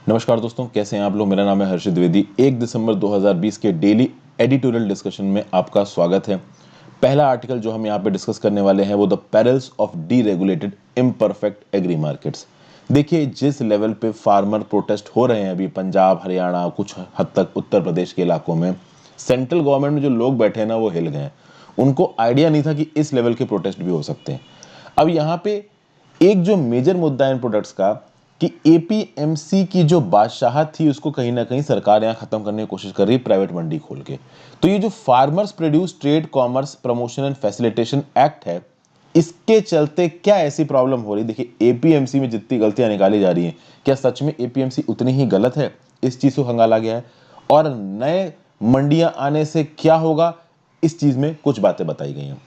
नमस्कार दोस्तों, कैसे हैं आप लोग। मेरा नाम है हर्षित द्विवेदी। 1 दिसंबर 2020 के डेली एडिटोरियल डिस्कशन में आपका स्वागत है। पहला आर्टिकल जो हम यहाँ पे डिस्कस करने वाले हैं वो the perils of deregulated imperfect agri markets. देखिए, जिस लेवल पे फार्मर प्रोटेस्ट हो रहे हैं अभी पंजाब, हरियाणा, कुछ हद तक उत्तर प्रदेश के इलाकों में, सेंट्रल गवर्नमेंट में जो लोग बैठे हैं ना वो हिल गए हैं। उनको आइडिया नहीं था कि इस लेवल के प्रोटेस्ट भी हो सकते हैं। अब यहाँ पे एक जो मेजर मुद्दा है इन प्रोडक्ट्स का कि एपीएमसी की जो बादशाहत थी उसको कहीं ना कहीं सरकार यहाँ खत्म करने की कोशिश कर रही है प्राइवेट मंडी खोल के। तो ये जो farmers produce trade commerce promotion and facilitation act है, इसके चलते क्या ऐसी प्रॉब्लम हो रही। देखिए, एपीएमसी में जितनी गलतियां निकाली जा रही हैं, क्या सच में एपीएमसी उतनी ही गलत है? इस चीज को खंगाला गया है। और नए मंडियां आने से क्या होगा, इस चीज में कुछ बातें बताई गई हैं।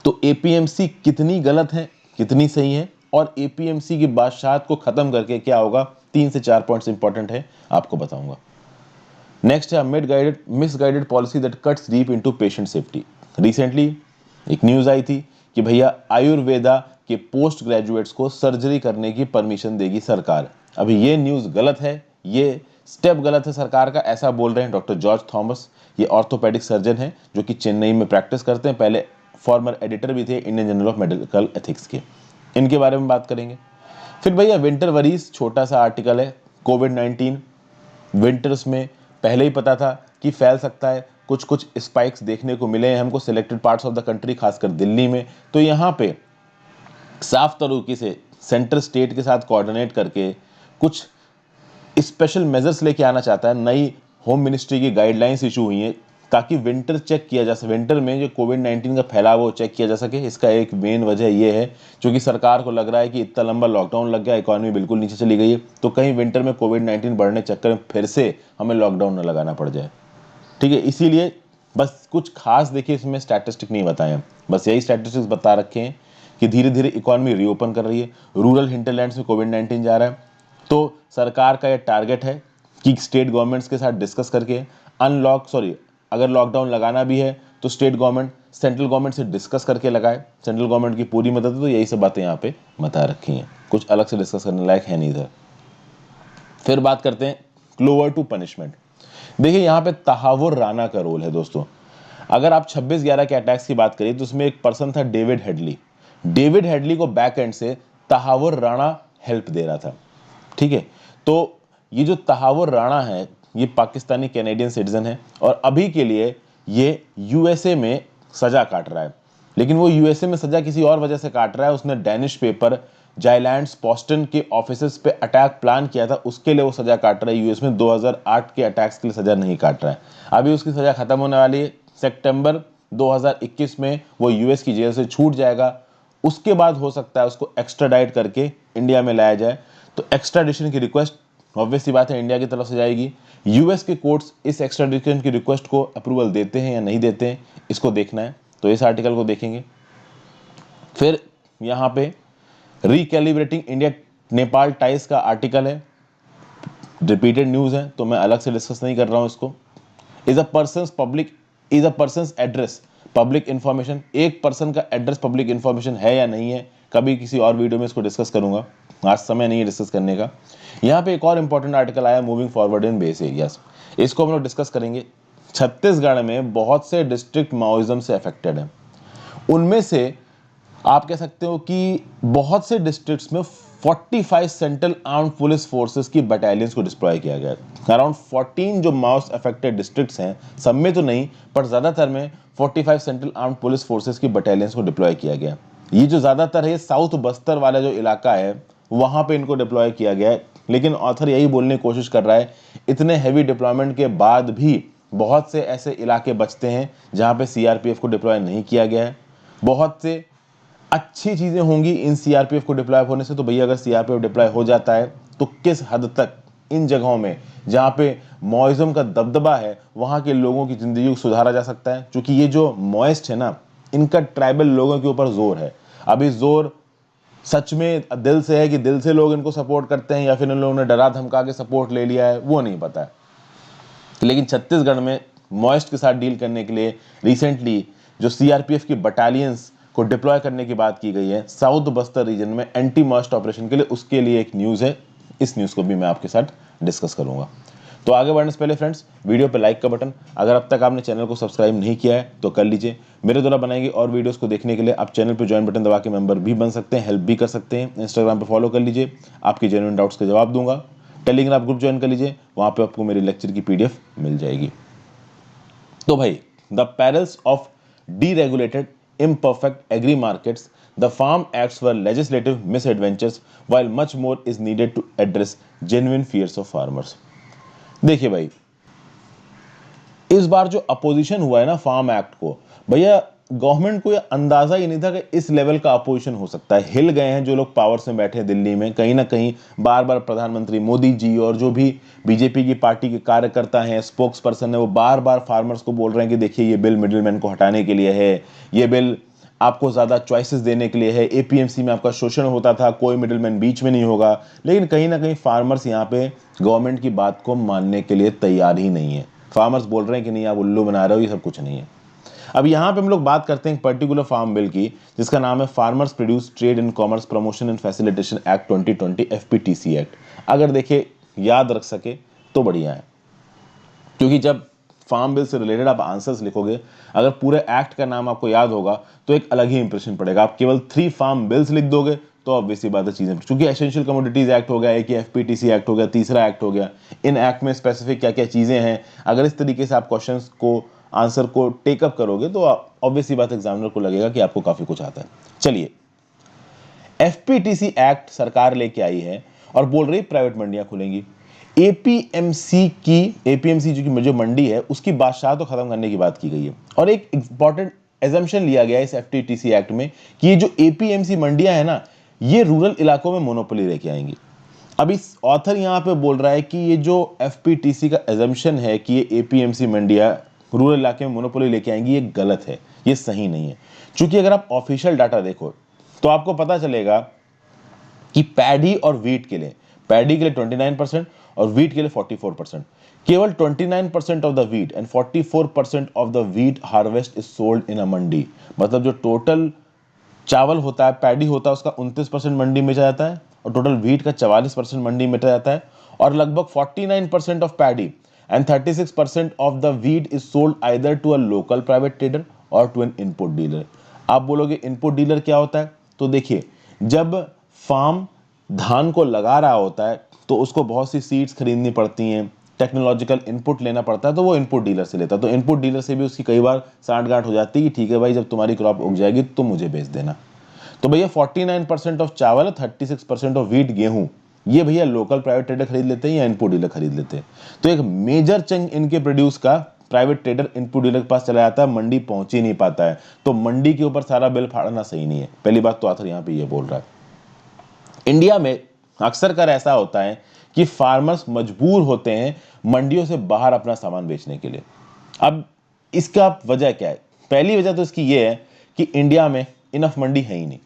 तो एपीएमसी कितनी गलत है, कितनी सही है, और एपीएमसी की बादशाहत को खत्म करके क्या होगा, 3 से 4 पॉइंट्स इंपॉर्टेंट है, आपको बताऊंगा। नेक्स्ट है misguided policy that cuts deep into patient safety. Recently एक न्यूज आई थी कि भैया आयुर्वेदा के पोस्ट ग्रेजुएट्स को सर्जरी करने की परमिशन देगी सरकार। अभी ये न्यूज गलत है, ये स्टेप गलत है सरकार का, ऐसा बोल रहे हैं डॉक्टर जॉर्ज थॉमस। ये ऑर्थोपेडिक सर्जन है जो कि चेन्नई में प्रैक्टिस करते हैं, पहले फॉर्मर एडिटर भी थे Indian journal of medical ethics के। इनके बारे में बात करेंगे। फिर भैया विंटर वरीज, छोटा सा आर्टिकल है। कोविड-19 विंटर्स में पहले ही पता था कि फैल सकता है, कुछ कुछ स्पाइक्स देखने को मिले हैं हमको selected parts of the country, खासकर दिल्ली में। तो यहाँ पे साफ तरीके से सेंटर स्टेट के साथ कोऑर्डिनेट करके कुछ स्पेशल मेजर्स लेके आना चाहता है। नई होम मिनिस्ट्री की गाइडलाइंस इशू हुई है ताकि विंटर चेक किया जा सके, विंटर में जो कोविड-19 का फैलाव वो चेक किया जा सके। इसका एक मेन वजह ये है क्योंकि सरकार को लग रहा है कि इतना लंबा लॉकडाउन लग गया, इकोनॉमी बिल्कुल नीचे चली गई है, तो कहीं विंटर में कोविड-19 बढ़ने चक्कर में फिर से हमें लॉकडाउन न लगाना पड़ जाए। ठीक है, इसीलिए बस कुछ खास देखिए इसमें स्टैटिस्टिक नहीं बताए हैं, बस यही स्टैटिस्टिक्स बता रखे हैं कि धीरे धीरे इकोनॉमी रीओपन कर रही है। रूरल हिंटरलैंड्स में कोविड-19 जा रहा है, तो सरकार का यह टारगेट है कि स्टेट गवर्नमेंट्स के साथ डिस्कस करके अगर लॉकडाउन लगाना भी है तो स्टेट गवर्नमेंट सेंट्रल गवर्नमेंट से डिस्कस करके लगाए। सेंट्रल गवर्नमेंट की पूरी मदद है। तो यही सब बातें यहाँ पे बता रखी हैं, कुछ अलग से डिस्कस करने लायक है नहीं इधर। फिर बात करते हैं क्लोवर टू पनिशमेंट। देखिए, यहाँ पे तहावुर राणा का रोल है दोस्तों। अगर आप 26/11 के अटैक्स की बात करिए तो उसमें एक पर्सन था डेविड हेडली। डेविड हेडली को बैक एंड से तहावुर राणा हेल्प दे रहा था। ठीक है, तो ये जो तहावुर राणा है ये पाकिस्तानी कैनेडियन सिटीजन है और अभी के लिए ये यूएसए में सजा काट रहा है। लेकिन वो यूएसए में सजा किसी और वजह से काट रहा है। उसने डेनिश पेपर जाइलैंड्स पोस्टन के ऑफिसेस पे अटैक प्लान किया था, उसके लिए वो सजा काट रहा है। यूएस में 2008 के अटैक्स के लिए सजा नहीं काट रहा है। अभी उसकी सजा खत्म होने वाली है, सितंबर 2021 में वो यूएस की जेल से छूट जाएगा। उसके बाद हो सकता है उसको एक्स्ट्राडाइट करके इंडिया में लाया जाए। तो एक्स्ट्राडिशन की रिक्वेस्ट ऑब्वियस सी बात है इंडिया की तरफ से जाएगी। यूएस के कोर्ट्स इस एक्स्ट्राडिशन की रिक्वेस्ट को अप्रूवल देते हैं या नहीं देते हैं, इसको देखना है। तो इस आर्टिकल को देखेंगे। फिर यहाँ पे रिकैलिब्रेटिंग इंडिया नेपाल टाइज का आर्टिकल है, रिपीटेड न्यूज है तो मैं अलग से डिस्कस नहीं कर रहा हूं इसको। Is a persons address public information. एक पर्सन का एड्रेस पब्लिक इंफॉर्मेशन है या नहीं है, कभी किसी और वीडियो में इसको डिस्कस करूंगा, आज समय नहीं है डिस्कस करने का। यहाँ पे एक और इंपॉर्टेंट आर्टिकल आया, moving forward in base areas, इसको हम लोग डिस्कस करेंगे। छत्तीसगढ़ में बहुत से डिस्ट्रिक्ट माओइज्म से अफेक्टेड है। उनमें से आप कह सकते हो कि बहुत से डिस्ट्रिक्ट्स में 45 सेंट्रल आर्म्ड पुलिस फोर्सेस की बटालियंस को डिप्लॉय किया गया है। अराउंड 14 जो माओस अफेक्टेड डिस्ट्रिक्ट्स हैं, सब में तो नहीं पर ज्यादातर में 45 सेंट्रल आर्म्ड पुलिस फोर्सेस की बटालियंस को डिप्लॉय किया गया। ये जो ज्यादातर है साउथ बस्तर वाला जो इलाका है वहां पे इनको डिप्लॉय किया गया है। लेकिन ऑथर यही बोलने की कोशिश कर रहा है, इतने हैवी डिप्लॉयमेंट के बाद भी बहुत से ऐसे इलाके बचते हैं जहां पे सीआरपीएफ को डिप्लॉय नहीं किया गया है। बहुत से अच्छी चीजें होंगी इन सीआरपीएफ को डिप्लॉय होने से। तो भैया अगर सीआरपीएफ डिप्लॉय हो जाता है तो किस हद तक इन जगहों में जहां पे मॉइज्म का दबदबा है वहां के लोगों की जिंदगी को सुधारा जा सकता है। क्योंकि ये जो मॉइस्ट है ना, इनका ट्राइबल लोगों के ऊपर जोर है। अभी जोर सच में दिल से है कि दिल से लोग इनको सपोर्ट करते हैं या फिर इन लोगों ने डरा धमका के सपोर्ट ले लिया है, वो नहीं पता है। लेकिन छत्तीसगढ़ में मॉइस्ट के साथ डील करने के लिए रिसेंटली जो सीआरपीएफ की बटालियंस को डिप्लॉय करने की बात की गई है साउथ बस्तर रीजन में एंटी मॉइस्ट ऑपरेशन के लिए, उसके लिए एक न्यूज है, इस न्यूज़ को भी मैं आपके साथ डिस्कस करूंगा। तो आगे बढ़ने से पहले फ्रेंड्स, वीडियो पे लाइक का बटन, अगर अब तक आपने चैनल को सब्सक्राइब नहीं किया है तो कर लीजिए। मेरे द्वारा बनाई गई और वीडियोस को देखने के लिए आप चैनल पे ज्वाइन बटन दबा के मेंबर भी बन सकते हैं, हेल्प भी कर सकते हैं। इंस्टाग्राम पे फॉलो कर लीजिए, आपकी जेन्युइन डाउट्स के जवाब दूंगा। टेलीग्राम ग्रुप ज्वाइन कर लीजिए, वहां पे आपको मेरी लेक्चर की पीडीएफ मिल जाएगी। तो भाई, the perils of deregulated imperfect agri markets, the farm acts were legislative misadventures while much more is needed to address genuine fears of farmers। देखिए भाई, इस बार जो अपोजिशन हुआ है ना फार्म एक्ट को, भैया गवर्नमेंट को यह अंदाजा ही नहीं था कि इस लेवल का अपोजिशन हो सकता है। हिल गए हैं जो लोग पावर्स में बैठे हैं दिल्ली में, कहीं ना कहीं बार बार प्रधानमंत्री मोदी जी और जो भी बीजेपी की पार्टी के कार्यकर्ता हैं, स्पोक्स पर्सन है, वो बार बार फार्मर्स को बोल रहे हैं कि देखिए ये बिल मिडिलमैन को हटाने के लिए है, ये बिल आपको ज्यादा चॉइसेस देने के लिए है, एपीएमसी में आपका शोषण होता था, कोई मिडिलमैन बीच में नहीं होगा। लेकिन कहीं ना कहीं फार्मर्स यहाँ पे गवर्नमेंट की बात को मानने के लिए तैयार ही नहीं है। फार्मर्स बोल रहे हैं कि नहीं आप उल्लू बना रहे हो, ये सब कुछ नहीं है। अब यहाँ पे हम लोग बात करते हैं एक पर्टिकुलर फार्म बिल की, जिसका नाम है farmers produce trade and commerce promotion and facilitation act 2020 FPTC act. अगर देखिए याद रख सके तो बढ़िया है, क्योंकि जब फार्म बिल से रिलेटेड आप आंसर्स लिखोगे, अगर पूरे एक्ट का नाम आपको याद होगा तो एक अलग ही इंप्रेशन पड़ेगा। आप केवल 3 फार्म बिल्स लिख दोगे तो ऑब्वियसली बात है चीजें, क्योंकि एसेंशियल कमोडिटीज एक्ट हो गया, एक एफपीटीसी एक्ट हो गया, तीसरा एक्ट हो गया। इन एक्ट में स्पेसिफिक क्या क्या चीजें हैं, अगर इस तरीके से आप क्वेश्चंस को आंसर को टेकअप करोगे तो ऑब्वियसली बात एग्जामिनर को लगेगा कि आपको काफी कुछ आता है। चलिए, एफपीटीसी एक्ट सरकार लेके आई है और बोल रही प्राइवेट मंडियां खुलेंगी। एपीएमसी जो मंडी है उसकी बादशाह तो खत्म करने की बात की गई है, और एक इंपॉर्टेंट एजम्पशन लिया गया है इस एफटीटीसी एक्ट में कि ये जो एपीएमसी मंडियां है ना, ये रूरल इलाकों में मोनोपोली लेके आएंगी। अब इस ऑथर यहां पे बोल रहा है कि ये जो एफपीटीसी का एजम्पशन है कि ये एपीएमसी मंडियां रूरल इलाके में मोनोपोली लेके आएंगी, ये गलत है, ये सही नहीं है। क्योंकि अगर आप ऑफिशियल डाटा देखो तो आपको पता चलेगा कि पैडी और वीट के लिए, पैडी के लिए 29% और वीट के लिए 44%, केवल 29% of the wheat and 44% of the wheat harvest is sold in a mandi. मतलब जो टोटल चावल होता है, पैडी होता है, उसका 29% मंडी में जाता है और टोटल वीट का 44% मंडी में जाता है, और लगभग 49% of paddy and 36% of the wheat is sold either to a local private trader or to an input dealer. आप बोलोगे इनपुट डीलर क्या होता है, तो देखिए, जब फार्म धान को लगा रहा होता है तो उसको बहुत सी सीड्स खरीदनी पड़ती हैं, टेक्नोलॉजिकल इनपुट लेना पड़ता है, तो वो इनपुट डीलर से लेता है। तो इनपुट डीलर से भी उसकी कई बार सांठ-गांठ हो जाती है कि ठीक है भाई, जब तुम्हारी क्रॉप उग जाएगी तो मुझे बेच देना। तो भैया 49% ऑफ चावल, 36% ऑफ वीट गेहूं, ये भैया लोकल प्राइवेट ट्रेडर खरीद लेते हैं या इनपुट डीलर खरीद लेते हैं। तो एक मेजर चंक इनके प्रोड्यूस का प्राइवेट ट्रेडर इनपुट डीलर के पास चला जाता है, मंडी पहुंच ही नहीं पाता है। तो मंडी के ऊपर सारा बिल फाड़ना सही नहीं है। पहली बात तो आखिर यहां पे ये बोल रहा है। इंडिया में अक्सर कर ऐसा होता है कि फार्मर्स मजबूर होते हैं मंडियों से बाहर अपना सामान बेचने के लिए। अब इसका वजह क्या है? पहली वजह तो इसकी ये है कि इंडिया में इनफ मंडी है ही नहीं।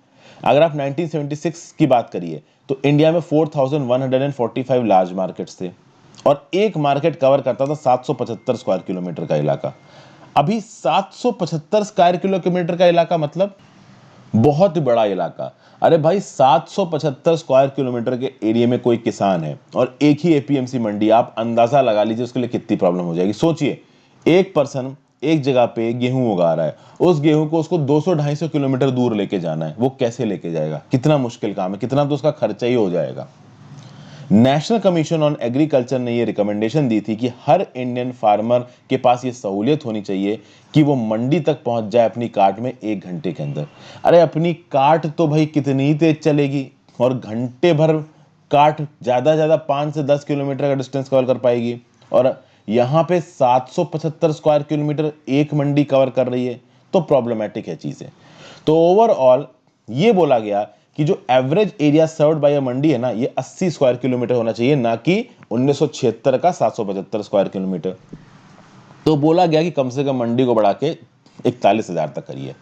अगर आप 1976 की बात करिए तो इंडिया में 4145 लार्ज मार्केट्स थे और एक मार्केट कवर करता था 775 स्क्वायर किलोमीटर का इलाका। अभी 775 स्क्वायर किलोमीटर का इलाका मतलब बहुत बड़ा इलाका। अरे भाई, 775 स्क्वायर किलोमीटर के एरिया में कोई किसान है और एक ही एपीएमसी मंडी, आप अंदाजा लगा लीजिए उसके लिए कितनी प्रॉब्लम हो जाएगी। सोचिए, एक पर्सन एक जगह पे गेहूं उगा रहा है, उस गेहूं को उसको 200-250 किलोमीटर दूर लेके जाना है, वो कैसे लेके जाएगा? कितना मुश्किल काम है, कितना तो उसका खर्चा ही हो जाएगा। नेशनल कमीशन ऑन एग्रीकल्चर ने यह रिकमेंडेशन दी थी कि हर इंडियन फार्मर के पास ये सहूलियत होनी चाहिए कि वो मंडी तक पहुंच जाए अपनी कार्ट में 1 घंटे के अंदर। अरे अपनी कार्ट तो भाई कितनी ही तेज चलेगी, और घंटे भर कार्ट ज्यादा 5 से 10 किलोमीटर का डिस्टेंस कवर कर पाएगी, और यहाँ पे 775 स्क्वायर किलोमीटर एक मंडी कवर कर रही है, तो प्रॉब्लमेटिक है चीजें। तो ओवरऑल ये बोला गया कि जो एवरेज एरिया सर्व्ड बाय अ मंडी है ना, ये 80 स्क्वायर किलोमीटर होना चाहिए, ना कि 1976 का 775 स्क्वायर किलोमीटर। तो बोला गया कि कम से कम मंडी को बढ़ा के 41,000 तक करिए।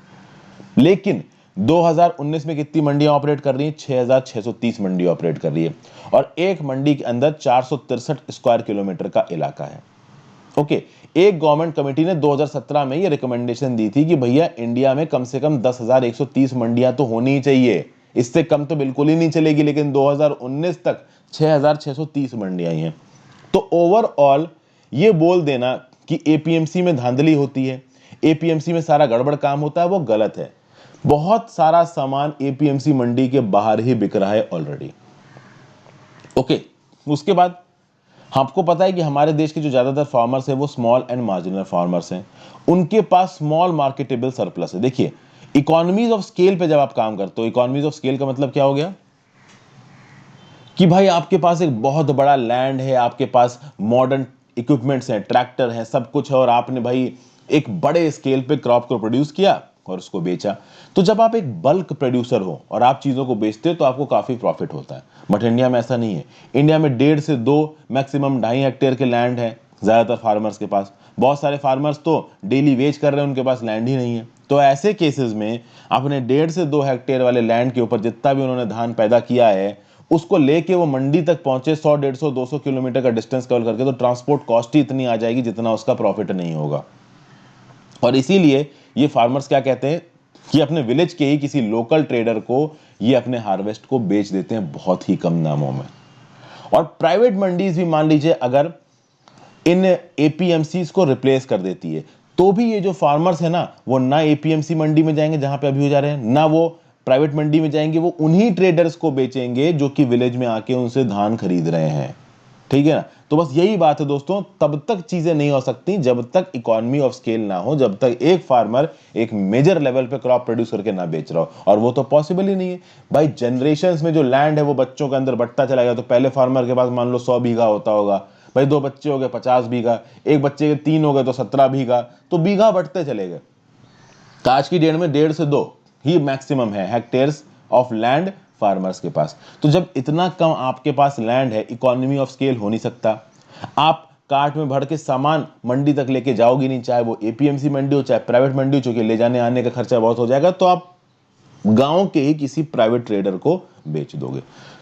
लेकिन 2019 में कितनी मंडियां ऑपरेट कर रही हैं? 6,630 मंडी ऑपरेट कर रही है, और एक मंडी के अंदर 463 स्क्वायर किलोमीटर का इलाका है। ओके, एक गवर्नमेंट कमेटी ने 2017 में ये रिकमेंडेशन दी थी कि भैया इंडिया में कम से कम 10,130 मंडियां तो होनी ही चाहिए। इससे कम तो बिल्कुल ही नहीं चलेगी, लेकिन 2019 तक 6,630 मंडियां आई हैं। तो ओवरऑल ये बोल देना कि एपीएमसी में धांधली होती है, एपीएमसी में सारा गड़बड़ काम होता है, वो गलत है। बहुत सारा सामान एपीएमसी मंडी के बाहर ही बिक रहा है ऑलरेडी। ओके, उसके बाद आपको पता है कि हमारे देश के जो ज्यादातर फार्मर्स हैं वो स्मॉल एंड मार्जिनल फार्मर्स हैं, उनके पास स्मॉल मार्केटेबल सरप्लस है। देखिए, इकोनॉमीज ऑफ स्केल पे जब आप काम करते हो, इकोनॉमीज ऑफ स्केल का मतलब क्या हो गया कि भाई आपके पास एक बहुत बड़ा लैंड है, आपके पास मॉडर्न इक्विपमेंट्स हैं, ट्रैक्टर हैं, सब कुछ है, और आपने भाई एक बड़े स्केल पे क्रॉप को प्रोड्यूस किया और उसको बेचा। तो जब आप एक बल्क प्रोड्यूसर हो और आप चीज़ों को बेचते हो तो आपको काफ़ी प्रॉफिट होता है। बट इंडिया में ऐसा नहीं है। इंडिया में 1.5 से 2 मैक्सिमम 2.5 हेक्टेयर के लैंड है ज़्यादातर फार्मर्स के पास। बहुत सारे फार्मर्स तो डेली वेज कर रहे हैं, उनके पास लैंड ही नहीं है। तो ऐसे केसेस में अपने 1.5 से 2 हेक्टेयर वाले लैंड के ऊपर जितना भी उन्होंने धान पैदा किया है, उसको लेके वो मंडी तक पहुंचे 100, 150, 200 किलोमीटर का डिस्टेंस कवर करके, तो ट्रांसपोर्ट कॉस्ट ही इतनी आ जाएगी जितना उसका प्रॉफिट नहीं होगा। और इसीलिए ये फार्मर्स क्या कहते हैं कि अपने विलेज के ही किसी लोकल ट्रेडर को ये अपने हार्वेस्ट को बेच देते हैं बहुत ही कम दामों में। और प्राइवेट मंडीज भी मान लीजिए अगर इन एपीएमसीज को रिप्लेस कर देती है, तो भी ये जो फार्मर्स है ना, वो ना एपीएमसी मंडी में जाएंगे जहां पे अभी हो जा रहे हैं, ना वो प्राइवेट मंडी में जाएंगे, वो उन्हीं ट्रेडर्स को बेचेंगे जो कि विलेज में आके उनसे धान खरीद रहे हैं। ठीक है ना? तो बस यही बात है दोस्तों, तब तक चीजें नहीं हो सकती जब तक इकोनॉमी ऑफ स्केल ना हो, जब तक एक फार्मर एक मेजर लेवल पे क्रॉप प्रोड्यूस करके ना बेच रहा हो, और वो तो पॉसिबल ही नहीं है भाई। जनरेशंस में जो लैंड है वो बच्चों के अंदर बढ़ता चला गया। तो पहले फार्मर के पास मान लो 100 बीघा होता होगा, भाई 2 बच्चे हो गए 50 बीघा, एक बच्चे के 3 हो गए तो 17 बीघा, तो बीघा बढ़ते चले गए। तो आज की डेट में 1.5 से 2 ही मैक्सिमम है हेक्टेयर्स ऑफ लैंड फार्मर्स के पास। तो जब इतना कम आपके पास लैंड है, इकोनॉमी ऑफ स्केल हो नहीं सकता। आप कार्ट में भर के सामान मंडी तक लेके जाओगी नहीं, चाहे वो एपीएमसी मंडी हो चाहे प्राइवेट मंडी हो, चूंकि ले जाने आने का खर्चा बहुत हो जाएगा, तो आप गांव के ही किसी प्राइवेट ट्रेडर को बेच दोगे।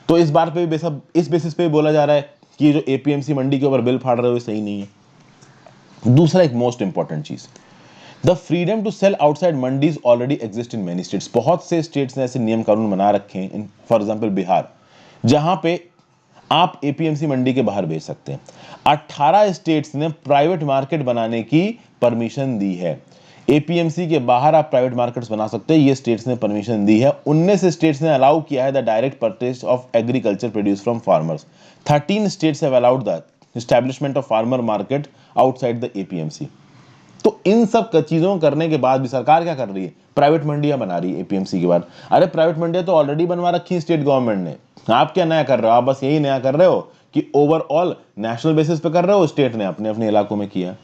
तो इस बार पे भी सब इस बेसिस पे बोला जा रहा है कि ये जो एपीएमसी मंडी के ऊपर बिल फाड़ रहे हो सही नहीं है। दूसरा एक मोस्ट इंपॉर्टेंट चीज, the freedom to sell outside mandis already exist in many states. बहुत से स्टेट्स ने ऐसे नियम कानून बना रखे हैं, फॉर एग्जाम्पल बिहार, जहां पे आप एपीएमसी मंडी के बाहर बेच सकते हैं। 18 स्टेट्स ने प्राइवेट मार्केट बनाने की परमिशन दी है। एपीएमसी के बाहर आप प्राइवेट मार्केट्स बना सकते हैं, ये स्टेट्स ने परमिशन दी है। 19 स्टेट्स ने अलाउ किया है the direct purchase of agriculture produce from farmers. 13 states have allowed the establishment of farmer market outside the APMC. तो इन सब चीजों करने के बाद भी सरकार क्या कर रही है? प्राइवेट मंडियां बना रही है एपीएमसी के बाद। अरे प्राइवेट मंडियां तो ऑलरेडी बनवा रखी है स्टेट गवर्नमेंट ने, आप क्या नया कर रहे हो? आप बस यही नया कर रहे हो कि ओवरऑल नेशनल बेसिस पे कर रहे हो, स्टेट ने अपने अपने इलाकों में किया।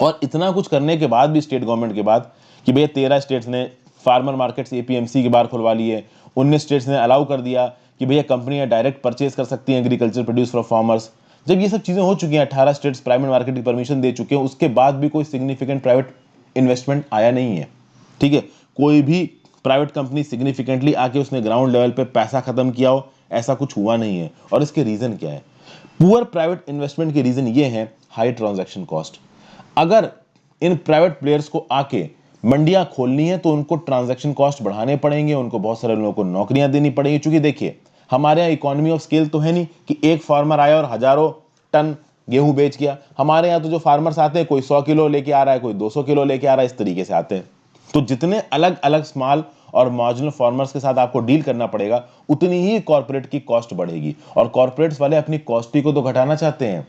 और इतना कुछ करने के बाद भी स्टेट गवर्नमेंट के बाद कि भैया 13 स्टेट्स ने फार्मर मार्केट्स एपीएमसी के बाहर खुलवा लिए, 19 स्टेट्स ने अलाउ कर दिया कि भैया कंपनियां डायरेक्ट परचेज कर सकती हैं एग्रीकल्चर प्रोड्यूस फ्रॉम फार्मर्स। जब ये सब चीजें हो चुकी हैं, 18 स्टेट्स प्राइवेट मार्केट की परमिशन दे चुके हैं, उसके बाद भी कोई सिग्निफिकेंट प्राइवेट इन्वेस्टमेंट आया नहीं है। ठीक है, कोई भी प्राइवेट कंपनी सिग्निफिकेंटली आके उसने ग्राउंड लेवल पे पैसा खत्म किया हो, ऐसा कुछ हुआ नहीं है। और इसके रीजन क्या है? पुअर प्राइवेट इन्वेस्टमेंट के रीजन ये है हाई ट्रांजैक्शन कॉस्ट। अगर इन प्राइवेट प्लेयर्स को आके मंडियां खोलनी है तो उनको ट्रांजैक्शन कॉस्ट बढ़ाने पड़ेंगे, उनको बहुत सारे लोगों को नौकरियां देनी पड़ेगी। क्योंकि देखिए, हमारे यहाँ इकोनॉमी ऑफ स्केल तो है नहीं कि एक फार्मर आया और हजारों टन गेहूं बेच गया। हमारे यहाँ तो जो फार्मर्स आते हैं, कोई 100 किलो लेके आ रहा है, कोई 200 किलो लेके आ रहा है, इस तरीके से आते हैं। तो जितने अलग अलग स्मॉल और मार्जिनल फार्मर्स के साथ आपको डील करना पड़ेगा, उतनी ही कॉर्पोरेट की कॉस्ट बढ़ेगी। और कॉर्पोरेट्स वाले अपनी कॉस्ट को तो घटाना चाहते हैं,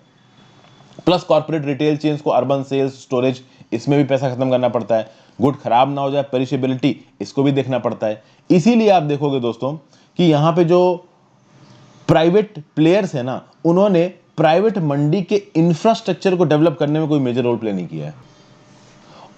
प्लस कॉर्पोरेट रिटेल चेन्स को अर्बन सेल्स, स्टोरेज, इसमें भी पैसा खत्म करना पड़ता है। गुड खराब ना हो जाए, पेरिशेबिलिटी, इसको भी देखना पड़ता है। इसीलिए आप देखोगे दोस्तों कि यहाँ पे जो प्राइवेट प्लेयर्स है ना, उन्होंने प्राइवेट मंडी के इंफ्रास्ट्रक्चर को डेवलप करने में कोई मेजर रोल प्ले नहीं किया है।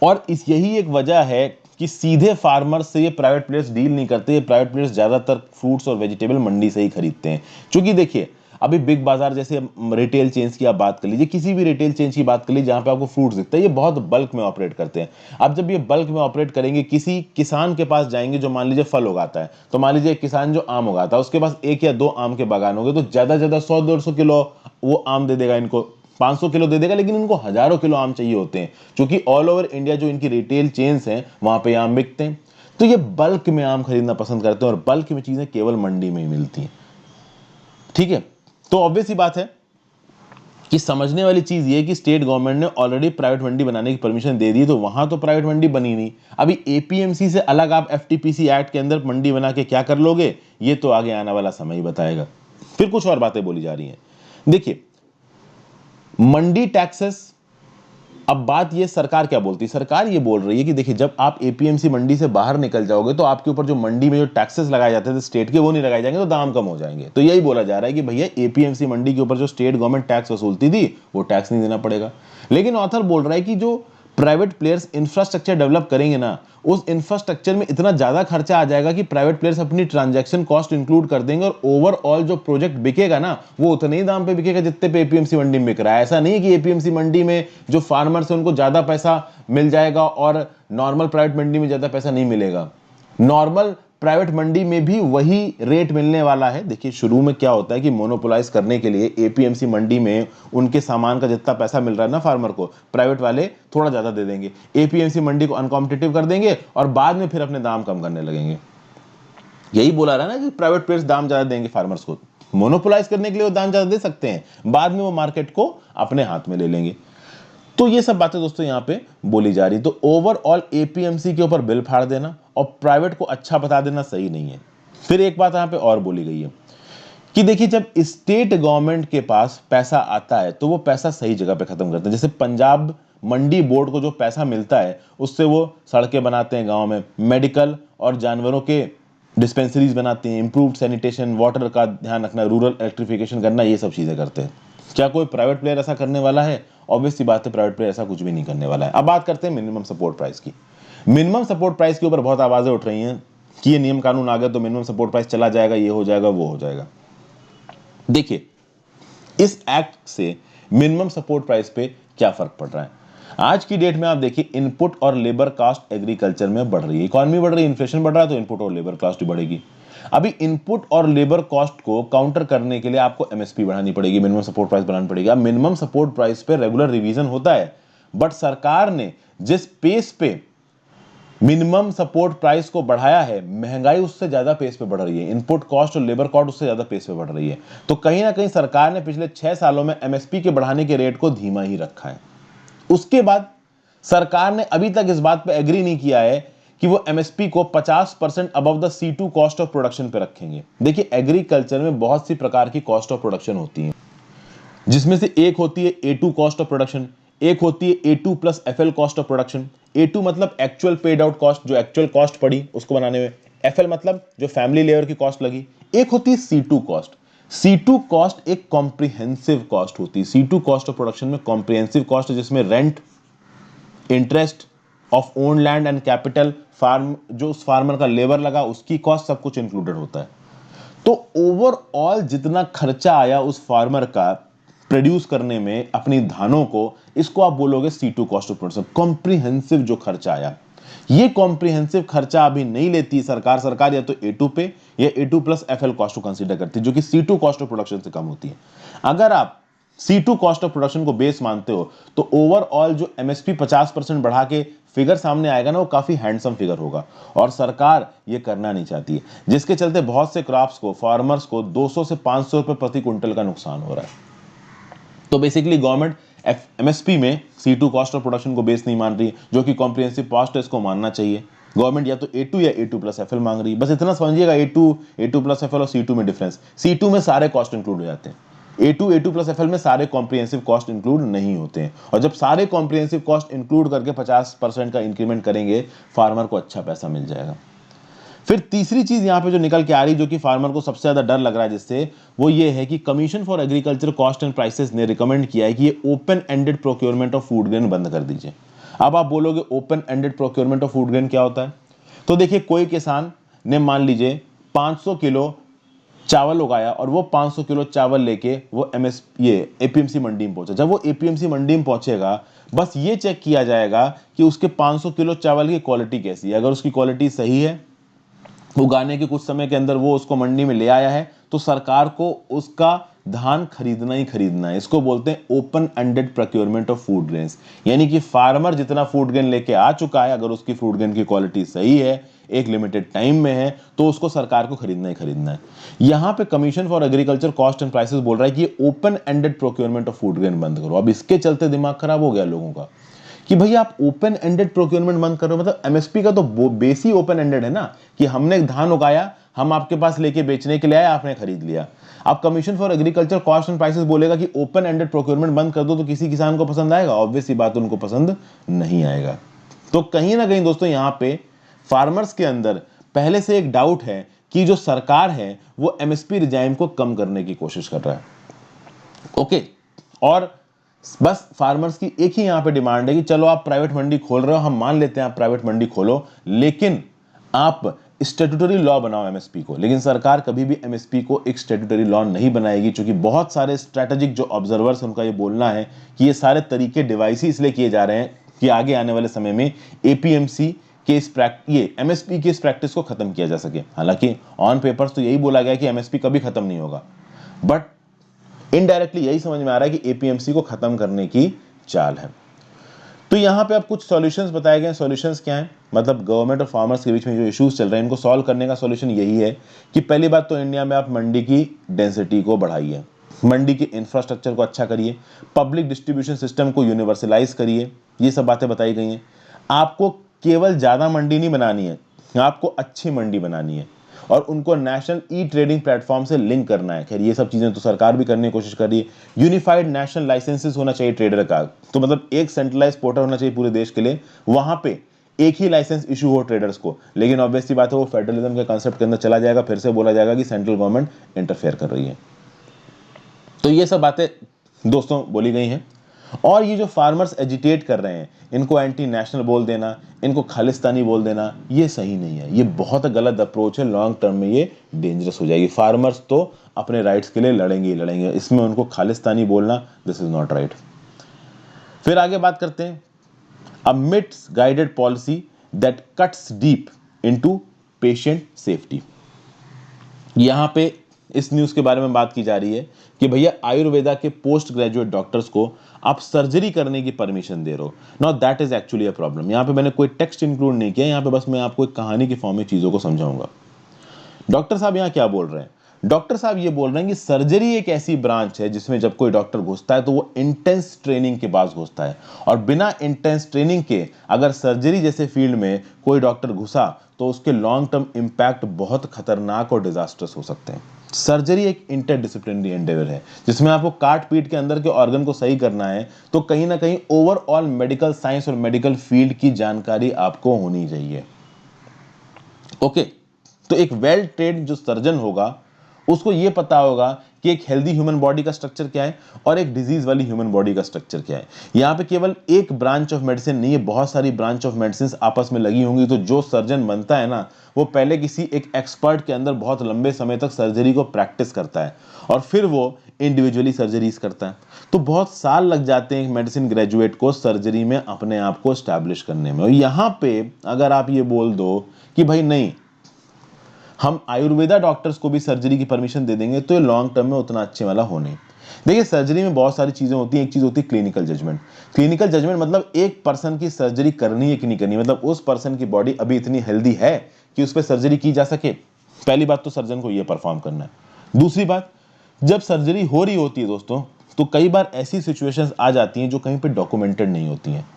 और इस यही एक वजह है कि सीधे फार्मर से ये प्राइवेट प्लेयर्स डील नहीं करते। ये प्राइवेट प्लेयर्स ज्यादातर फ्रूट्स और वेजिटेबल मंडी से ही खरीदते हैं। क्योंकि देखिए, अभी बिग बाजार जैसे रिटेल चेन्स की आप बात कर लीजिए, किसी भी रिटेल चेन्स की बात कर लीजिए जहां पे आपको फ्रूट्स दिखता है, ये बहुत बल्क में ऑपरेट करते हैं। अब जब ये बल्क में ऑपरेट करेंगे, किसी किसान के पास जाएंगे जो मान लीजिए फल उगाता है, तो मान लीजिए एक किसान जो आम उगाता है, उसके पास 1 या 2 आम के बागान होंगे, तो ज्यादा से ज्यादा 100-150 किलो वो आम दे देगा, इनको 500 किलो दे देगा, लेकिन इनको हजारों किलो आम चाहिए होते हैं। क्योंकि ऑल ओवर इंडिया जो इनकी रिटेल चेन्स हैं, वहां पे आम बिकते हैं। तो ये बल्क में आम खरीदना पसंद करते हैं और बल्क में चीजें केवल मंडी में ही मिलती हैं। ठीक है, तो ऑब्वियस ही बात है कि समझने वाली चीज ये है कि स्टेट गवर्नमेंट ने ऑलरेडी प्राइवेट मंडी बनाने की परमिशन दे दी, तो वहां तो प्राइवेट मंडी बनी नहीं। अभी एपीएमसी से अलग आप एफटीपीसी एक्ट के अंदर मंडी बना के क्या कर लोगे, ये तो आगे आने वाला समय ही बताएगा। फिर कुछ और बातें बोली जा रही हैं। देखिए, मंडी टैक्सेस, अब बात ये सरकार क्या बोलती है, सरकार ये बोल रही है कि देखिए जब आप एपीएमसी मंडी से बाहर निकल जाओगे तो आपके ऊपर जो मंडी में जो टैक्सेस लगाए जाते थे स्टेट के, वो नहीं लगाए जाएंगे, तो दाम कम हो जाएंगे। तो यही बोला जा रहा है कि भैया एपीएमसी मंडी के ऊपर जो स्टेट गवर्नमेंट टैक्स वसूलती थी वो टैक्स नहीं देना पड़ेगा। लेकिन ऑथर बोल रहा है कि जो प्राइवेट प्लेयर्स इंफ्रास्ट्रक्चर डेवलप करेंगे ना, उस इंफ्रास्ट्रक्चर में इतना ज्यादा खर्चा आ जाएगा कि प्राइवेट प्लेयर्स अपनी ट्रांजैक्शन कॉस्ट इंक्लूड कर देंगे और ओवरऑल जो प्रोजेक्ट बिकेगा ना वो उतने ही दाम पे बिकेगा जितने पे एपीएमसी मंडी में बिक रहा है। ऐसा नहीं है कि एपीएमसी मंडी में जो फार्मर्स है उनको ज्यादा पैसा मिल जाएगा और नॉर्मल प्राइवेट मंडी में ज्यादा पैसा नहीं मिलेगा। नॉर्मल प्राइवेट मंडी में भी वही रेट मिलने वाला है। देखिए शुरू में क्या होता है कि मोनोपोलाइज करने के लिए एपीएमसी मंडी में उनके सामान का जितना पैसा मिल रहा है ना फार्मर को, प्राइवेट वाले थोड़ा ज्यादा दे देंगे, एपीएमसी मंडी को अनकॉम्पिटिटिव कर देंगे और बाद में फिर अपने दाम कम करने लगेंगे। यही बोला रहा है ना कि प्राइवेट प्लेयर्स दाम ज्यादा देंगे फार्मर्स को, मोनोपोलाइज करने के लिए वो दाम ज्यादा दे सकते हैं, बाद में वो मार्केट को अपने हाथ में ले लेंगे। तो ये सब बातें दोस्तों यहां पे बोली जा रही। तो ओवरऑल एपीएमसी के ऊपर बिल फाड़ देना और प्राइवेट को अच्छा बता देना सही नहीं है। फिर एक बात यहां पे और बोली गई है कि देखिए जब स्टेट गवर्नमेंट के पास पैसा आता है तो वो पैसा सही जगह पे खत्म करते हैं। जैसे पंजाब मंडी बोर्ड को जो पैसा मिलता है उससे वो सड़कें बनाते हैं, गांव में मेडिकल और जानवरों के डिस्पेंसरीज बनाते हैं, इंप्रूव्ड सैनिटेशन, वाटर का ध्यान रखना, रूरल इलेक्ट्रिफिकेशन करना, ये सब चीजें करते हैं। क्या कोई प्राइवेट प्लेयर ऐसा करने वाला है? ऑब्वियस सी बात है, प्राइवेट प्लेयर ऐसा कुछ भी नहीं करने वाला है। अब बात करते हैं मिनिमम सपोर्ट प्राइस की। मिनिमम सपोर्ट प्राइस के ऊपर बहुत आवाजें उठ रही हैं कि ये नियम कानून आ गया तो मिनिमम सपोर्ट प्राइस चला जाएगा, ये हो जाएगा, वो हो जाएगा। देखिए इस एक्ट से मिनिमम सपोर्ट प्राइस पे क्या फर्क पड़ रहा है। आज की डेट में आप देखिए इनपुट और लेबर कॉस्ट एग्रीकल्चर में बढ़ रही है, इकोनॉमी बढ़ रही है, इन्फ्लेशन बढ़ रहा है, तो इनपुट और लेबर कॉस्ट भी बढ़ेगी। अभी इनपुट और लेबर कॉस्ट को काउंटर करने के लिए आपको एमएसपी बढ़ानी पड़ेगी, मिनिमम सपोर्ट प्राइस बढ़ानी पड़ेगी। अब मिनिमम सपोर्ट प्राइस पे रेगुलर रिवीजन होता है, बट सरकार ने जिस पेस पे मिनिमम सपोर्ट प्राइस को बढ़ाया है, महंगाई उससे ज्यादा पेस पे बढ़ रही है, इनपुट कॉस्ट और लेबर कॉस्ट उससे ज्यादा पेस पे बढ़ रही है। तो कहीं ना कहीं सरकार ने पिछले 6 सालों में एमएसपी के बढ़ाने के रेट को धीमा ही रखा है। उसके बाद सरकार ने अभी तक इस बात पे एग्री नहीं किया है कि वो एमएसपी को 50% above the C2 cost of production पे रखेंगे। देखिए एग्रीकल्चर में बहुत सी प्रकार की कॉस्ट ऑफ प्रोडक्शन होती है, जिसमें से एक होती है A2 कॉस्ट ऑफ प्रोडक्शन, एक होती है A2 plus FL cost of production. A2 मतलब एक्चुअल पेड आउट कॉस्ट, जो एक्चुअल कॉस्ट पड़ी उसको बनाने में, FL मतलब जो फैमिली लेबर की कॉस्ट लगी, एक होती है C2 कॉस्ट। C2 कॉस्ट एक कॉम्प्रिहेंसिव कॉस्ट होती है। C2 कॉस्ट ऑफ प्रोडक्शन में कॉम्प्रिहेंसिव कॉस्ट है जिसमें rent, interest of own land and capital, farm जो उस फार्मर का लेबर लगा उसकी कॉस्ट, सब कुछ इंक्लूडेड होता है। तो ओवरऑल जितना खर्चा आया उस फार्मर का प्रोड्यूस करने में अपनी धानों को, इसको आप बोलोगे C2 cost of production, comprehensive जो खर्चा आया। ये कॉम्प्रिहेंसिव खर्चा अभी नहीं लेती सरकार या तो A2 पे या A2 प्लस FL कॉस्ट को कंसीडर करती है, जो कि C2 कॉस्ट ऑफ प्रोडक्शन से कम होती है। अगर आप C2 कॉस्ट ऑफ प्रोडक्शन को बेस मानते हो तो ओवरऑल जो एमएसपी 50% बढ़ा के फिगर सामने आएगा ना, वो काफी हैंडसम फिगर होगा और सरकार ये करना नहीं चाहती है, जिसके चलते बहुत से क्रॉप्स को, फार्मर्स को 200 से 500 रुपए प्रति क्विंटल का नुकसान हो रहा है। तो बेसिकली गवर्नमेंट एमएसपी में C2 कॉस्ट ऑफ प्रोडक्शन को बेस नहीं मान रही, जो कि कॉम्प्रिहेंसिव कॉस्ट है, इसको मानना चाहिए। गवर्नमेंट या तो A2 या A2 प्लस FL मांग रही है। बस इतना समझिएगा, A2 प्लस FL और C2 में डिफरेंस। C2 में सारे कॉस्ट इंक्लूड हो जाते हैं, A2 प्लस FL में सारे कॉम्प्रिहेंसिव कॉस्ट इंक्लूड नहीं होते हैं। और जब सारे कॉम्प्रिहेंसिव कॉस्ट इंक्लूड करके 50% का इंक्रीमेंट करेंगे, फार्मर को अच्छा पैसा मिल जाएगा। फिर तीसरी चीज यहां पे जो निकल के आ रही, जो कि फार्मर को सबसे ज्यादा डर लग रहा है जिससे, वो ये है कि commission for agriculture cost and prices ने रिकमेंड किया है कि ये open ended procurement of food grain बंद कर दीजिए। अब आप बोलोगे open ended procurement of food grain क्या होता है? तो देखिए कोई किसान ने मान लीजिए 500 किलो चावल उगाया और वो 500 किलो चावल लेके वो एपीएमसी मंडी में पहुंचा। जब वो एपीएमसी मंडी में पहुंचेगा, बस ये चेक किया जाएगा कि उसके 500 किलो चावल की क्वालिटी कैसी है। अगर उसकी क्वालिटी सही है, उगाने के कुछ समय के अंदर वो उसको मंडी में ले आया है, तो सरकार को उसका धान खरीदना ही खरीदना है। इसको बोलते हैं open ended procurement of food grains, यानी कि फार्मर जितना फूड ग्रेन लेके आ चुका है, अगर उसकी फूड ग्रेन की क्वालिटी सही है, एक लिमिटेड टाइम में है, तो उसको सरकार को खरीदना ही खरीदना है। यहां पे commission for agriculture cost and prices बोल रहा है कि ये open ended procurement of food grain बंद करो। अब इसके चलते दिमाग खराब हो गया लोगों का कि भैया आप ओपन एंडेड प्रोक्योरमेंट बंद कर रहे हो, मतलब एमएसपी का तो बेस ही ओपन एंडेड है ना, कि हमने धान उगाया, हम आपके पास लेके बेचने के लिए आए, आपने खरीद लिया। अब commission for agriculture cost and prices बोलेगा कि ओपन एंडेड प्रोक्योरमेंट बंद कर दो, तो किसी किसान को पसंद आएगा? ऑब्वियस सी बात, उनको पसंद नहीं आएगा। तो कहीं ना कहीं दोस्तों यहां पे फार्मर्स के अंदर पहले से एक डाउट है कि जो सरकार है वो एमएसपी रिजाइम को कम करने की कोशिश कर रहा है। ओके, और बस फार्मर्स की एक ही यहां पे डिमांड है कि चलो आप प्राइवेट मंडी खोल रहे हो, हम मान लेते हैं आप प्राइवेट मंडी खोलो, लेकिन आप स्टैट्यूटरी लॉ बनाओ एमएसपी को। लेकिन सरकार कभी भी एमएसपी को एक स्टैट्यूटरी लॉ नहीं बनाएगी, क्योंकि बहुत सारे स्ट्रैटेजिक जो ऑब्जर्वर्स, उनका ये बोलना है कि ये सारे तरीके डिवाइस इसलिए किए जा रहे हैं कि आगे आने वाले समय में एपीएमसी के ये एमएसपी की इस प्रैक्टिस को खत्म किया जा सके। हालांकि ऑन पेपर्स तो यही बोला गया कि एमएसपी कभी खत्म नहीं होगा, बट इनडायरेक्टली यही समझ में आ रहा है कि एपीएमसी को खत्म करने की चाल है। तो यहां पे अब कुछ सॉल्यूशंस बताए गए। सॉल्यूशंस क्या हैं? मतलब गवर्नमेंट और फार्मर्स के बीच में जो इश्यूज चल रहे हैं, इनको सॉल्व करने का सॉल्यूशन यही है कि पहली बात तो इंडिया में आप मंडी की डेंसिटी को बढ़ाइए, मंडी के इंफ्रास्ट्रक्चर को अच्छा करिए, पब्लिक डिस्ट्रीब्यूशन सिस्टम को यूनिवर्सलाइज करिए। ये सब बातें बताई गई हैं। आपको केवल ज्यादा मंडी नहीं बनानी है, आपको अच्छी मंडी बनानी है और उनको नेशनल ई ट्रेडिंग प्लेटफॉर्म से लिंक करना है। खैर ये सब चीजें तो सरकार भी करने की कोशिश कर रही है। यूनिफाइड नेशनल लाइसेंसेस होना चाहिए ट्रेडर का, तो मतलब एक सेंट्रलाइज पोर्टल होना चाहिए पूरे देश के लिए, वहां पे एक ही लाइसेंस इशू हो ट्रेडर्स को। लेकिन ऑब्वियसली बात है वो फेडरलिज्म के कॉन्सेप्ट के अंदर चला जाएगा, फिर से बोला जाएगा कि सेंट्रल गवर्नमेंट इंटरफेयर कर रही है। तो ये सब बातें दोस्तों बोली गई हैं। और ये जो फार्मर्स एजिटेट कर रहे हैं, इनको एंटी नेशनल बोल देना, इनको खालिस्तानी बोल देना, ये सही नहीं है, ये बहुत गलत अप्रोच है। लॉन्ग टर्म में ये डेंजरस हो जाएगी। फार्मर्स तो अपने राइट्स के लिए लड़ेंगे ही लड़ेंगे, इसमें उनको खालिस्तानी बोलना दिस इज नॉट राइट। फिर आगे बात करते हैं, a misguided policy that cuts deep into patient safety. यहां पे इस न्यूज के बारे में बात की जा रही है कि भैया आयुर्वेदा के पोस्ट ग्रेजुएट डॉक्टर्स को आप सर्जरी करने की परमिशन दे रहे हो। Now that is actually a problem. यहां पे मैंने कोई टेक्स्ट इंक्लूड नहीं किया, यहां पे बस मैं आपको एक कहानी की फॉर्म में चीजों को समझाऊंगा। डॉक्टर साहब यहां क्या बोल रहे हैं? डॉक्टर साहब ये बोल रहे हैं कि सर्जरी एक ऐसी ब्रांच है जिसमें जब कोई डॉक्टर घुसता है तो वो इंटेंस ट्रेनिंग के बाद घुसता है, और बिना इंटेंस ट्रेनिंग के अगर सर्जरी जैसे फील्ड में कोई डॉक्टर घुसा तो उसके लॉन्ग टर्म इंपैक्ट बहुत खतरनाक और डिजास्टर्स हो सकते हैं। सर्जरी एक इंटरडिसिप्लिनरी एंडेवर है जिसमें आपको काट पीट के अंदर के ऑर्गन को सही करना है, तो कहीं ना कहीं ओवरऑल मेडिकल साइंस और मेडिकल फील्ड की जानकारी आपको होनी चाहिए। ओके, तो एक वेल ट्रेन्ड जो सर्जन होगा उसको यह पता होगा कि एक हेल्दी ह्यूमन बॉडी का स्ट्रक्चर क्या है और एक डिजीज वाली ह्यूमन बॉडी का स्ट्रक्चर क्या है। यहां पे केवल एक ब्रांच ऑफ मेडिसिन नहीं है, बहुत सारी ब्रांच ऑफ मेडिसिन आपस में लगी होंगी। तो जो सर्जन बनता है ना, वो पहले किसी एक एक्सपर्ट के अंदर बहुत लंबे समय तक सर्जरी को प्रैक्टिस करता है और फिर वो इंडिविजुअली सर्जरीज करता है। तो बहुत साल लग जाते हैं एक मेडिसिन ग्रेजुएट को सर्जरी में अपने आप को स्टैब्लिश करने में। और यहां पे अगर आप ये बोल दो कि भाई नहीं, हम आयुर्वेदा डॉक्टर्स को भी सर्जरी की परमिशन दे देंगे, तो ये लॉन्ग टर्म में उतना अच्छे वाला हो नहीं। देखिए सर्जरी में बहुत सारी चीजें होती हैं। एक चीज होती है क्लिनिकल जजमेंट। क्लिनिकल जजमेंट मतलब एक पर्सन की सर्जरी करनी है कि नहीं करनी, मतलब उस पर्सन की बॉडी अभी इतनी हेल्दी है कि उस पर सर्जरी की जा सके। पहली बात तो सर्जन को यह परफॉर्म करना है। दूसरी बात, जब सर्जरी हो रही होती है दोस्तों, तो कई बार ऐसी सिचुएशंस आ जाती हैं जो कहीं पे डॉक्यूमेंटेड नहीं होती हैं।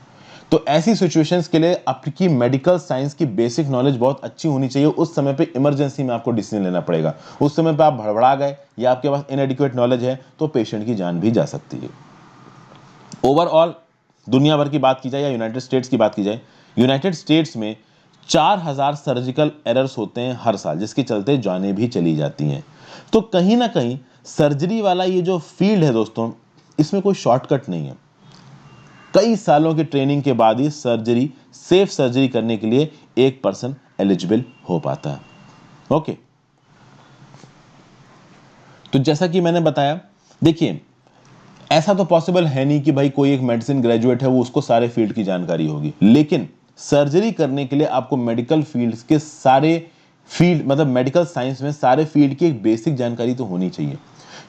तो ऐसी सिचुएशंस के लिए आपकी मेडिकल साइंस की बेसिक नॉलेज बहुत अच्छी होनी चाहिए। उस समय पे इमरजेंसी में आपको डिसीजन लेना पड़ेगा। उस समय पे आप भड़बड़ा गए या आपके पास इनएडिक्वेट नॉलेज है तो पेशेंट की जान भी जा सकती है। ओवरऑल दुनिया भर की बात की जाए या यूनाइटेड स्टेट्स की बात की जाए, यूनाइटेड स्टेट्स में 4000 सर्जिकल एरर्स होते हैं हर साल, जिसके चलते जानें भी चली जाती हैं। तो कहीं ना कहीं सर्जरी वाला ये जो फील्ड है दोस्तों, इसमें कोई शॉर्टकट नहीं है। कई सालों की ट्रेनिंग के बाद ही सर्जरी, सेफ सर्जरी करने के लिए एक पर्सन एलिजिबल हो पाता है। ओके, तो जैसा कि मैंने बताया, देखिए ऐसा तो पॉसिबल है नहीं कि भाई कोई एक मेडिसिन ग्रेजुएट है वो उसको सारे फील्ड की जानकारी होगी, लेकिन सर्जरी करने के लिए आपको मेडिकल फील्ड्स के सारे फील्ड, मतलब मेडिकल साइंस में सारे फील्ड की एक बेसिक जानकारी तो होनी चाहिए।